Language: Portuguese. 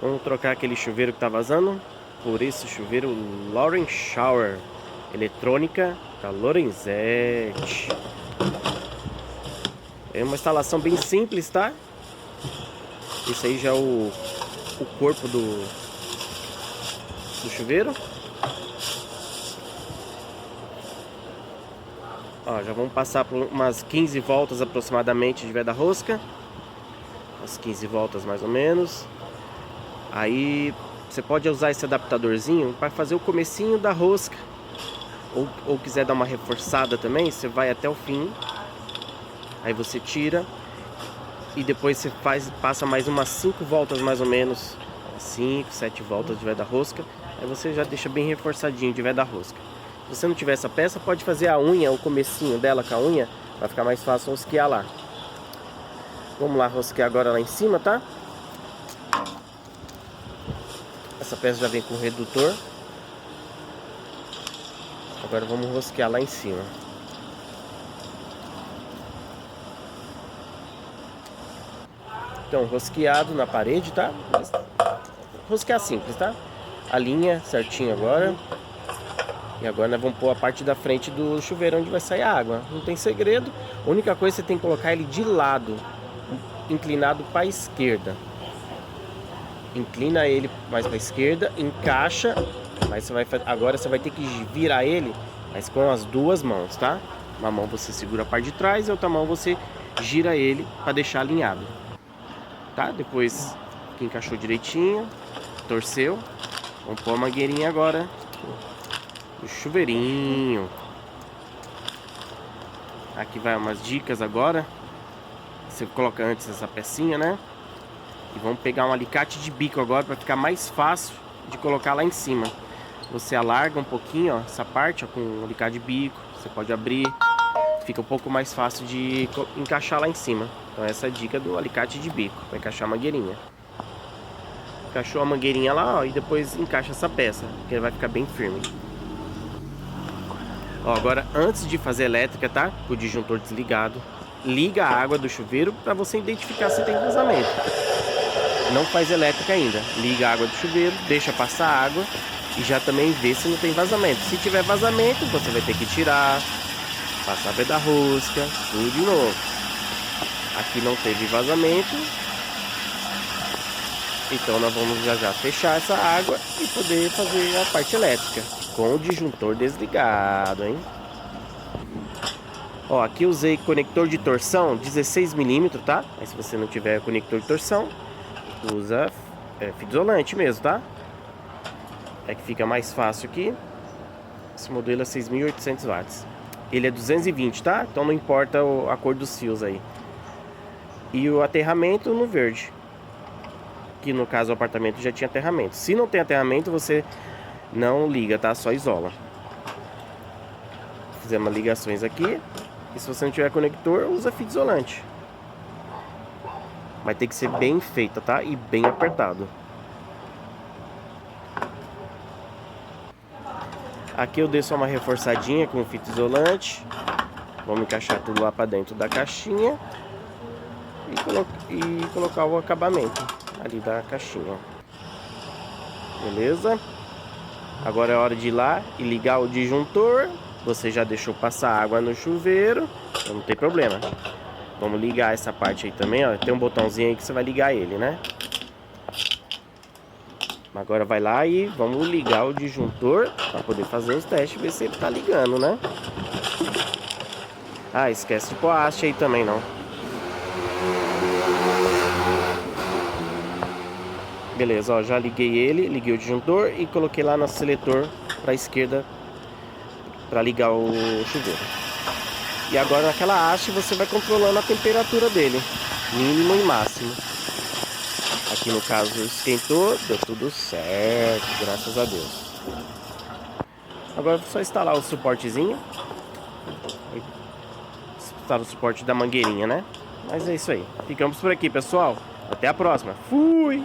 Vamos trocar aquele chuveiro que tá vazando por esse chuveiro Lauren Shower. Eletrônica da Lorenzetti. É uma instalação bem simples, tá? Esse aí já é o corpo do chuveiro. Ó, já vamos passar por umas 15 voltas aproximadamente de veda rosca. Umas 15 voltas mais ou menos. Aí você pode usar esse adaptadorzinho para fazer o comecinho da rosca. Ou quiser dar uma reforçada também, você vai até o fim. Aí você tira. E depois você passa mais umas 5 voltas mais ou menos. 5, 7 voltas de veda rosca. Aí você já deixa bem reforçadinho de veda rosca. Se você não tiver essa peça, pode fazer a unha, o comecinho dela com a unha, vai ficar mais fácil rosquear lá. Vamos lá rosquear agora lá em cima, tá? Essa peça já vem com redutor. Agora vamos rosquear lá em cima. Então, rosqueado na parede, tá? Rosquear simples, tá? A linha certinho agora. E agora nós vamos pôr a parte da frente do chuveiro onde vai sair a água. Não tem segredo. A única coisa é que você tem que colocar ele de lado, inclinado para a esquerda. Inclina ele mais para a esquerda, encaixa. Mas agora você vai ter que virar ele, mas com as duas mãos, tá? Uma mão você segura a parte de trás e a outra mão você gira ele para deixar alinhado. Tá? Depois que encaixou direitinho, torceu. Vamos pôr a mangueirinha agora. O chuveirinho. Aqui vai umas dicas agora. Você coloca antes essa pecinha, né? E vamos pegar um alicate de bico agora para ficar mais fácil de colocar lá em cima. Você alarga um pouquinho, ó, essa parte, ó, com um alicate de bico. Você pode abrir. Fica um pouco mais fácil de encaixar lá em cima. Então essa é a dica do alicate de bico para encaixar a mangueirinha. Encaixou a mangueirinha lá, ó, e depois encaixa essa peça, que ele vai ficar bem firme. Ó, agora antes de fazer elétrica, tá? Com o disjuntor desligado, liga a água do chuveiro para você identificar se tem vazamento. Não faz elétrica ainda. Liga a água do chuveiro, deixa passar a água e já também vê se não tem vazamento. Se tiver vazamento, você vai ter que tirar, passar a veda rosca, tudo de novo. Aqui não teve vazamento. Então nós vamos já fechar essa água e poder fazer a parte elétrica com o disjuntor desligado, hein? Ó, aqui usei conector de torção 16 mm, tá? Mas se você não tiver conector de torção, usa fita isolante mesmo, tá? É que fica mais fácil aqui. Esse modelo é 6.800 watts. Ele é 220, tá? Então não importa a cor dos fios aí. E o aterramento no verde. Que no caso o apartamento já tinha aterramento. Se não tem aterramento, você não liga, tá? Só isola. Fizemos ligações aqui. E se você não tiver conector, usa fita isolante. Vai ter que ser bem feita, tá? E bem apertado. Aqui eu dei só uma reforçadinha com fita isolante. Vamos encaixar tudo lá para dentro da caixinha. E colocar o acabamento ali da caixinha. Beleza? Agora é hora de ir lá e ligar o disjuntor. Você já deixou passar água no chuveiro, então não tem problema. Vamos ligar essa parte aí também, ó. Tem um botãozinho aí que você vai ligar ele, né? Agora vai lá e vamos ligar o disjuntor para poder fazer os testes, ver se ele tá ligando, né? Ah, esquece de pôr a haste aí também, não. Beleza, ó, já liguei o disjuntor e coloquei lá no seletor para a esquerda para ligar o chuveiro. E agora naquela haste você vai controlando a temperatura dele, mínimo e máximo. Aqui no caso esquentou, deu tudo certo, graças a Deus. Agora é só instalar o suportezinho. Instalar o suporte da mangueirinha, né? Mas é isso aí. Ficamos por aqui, pessoal. Até a próxima. Fui!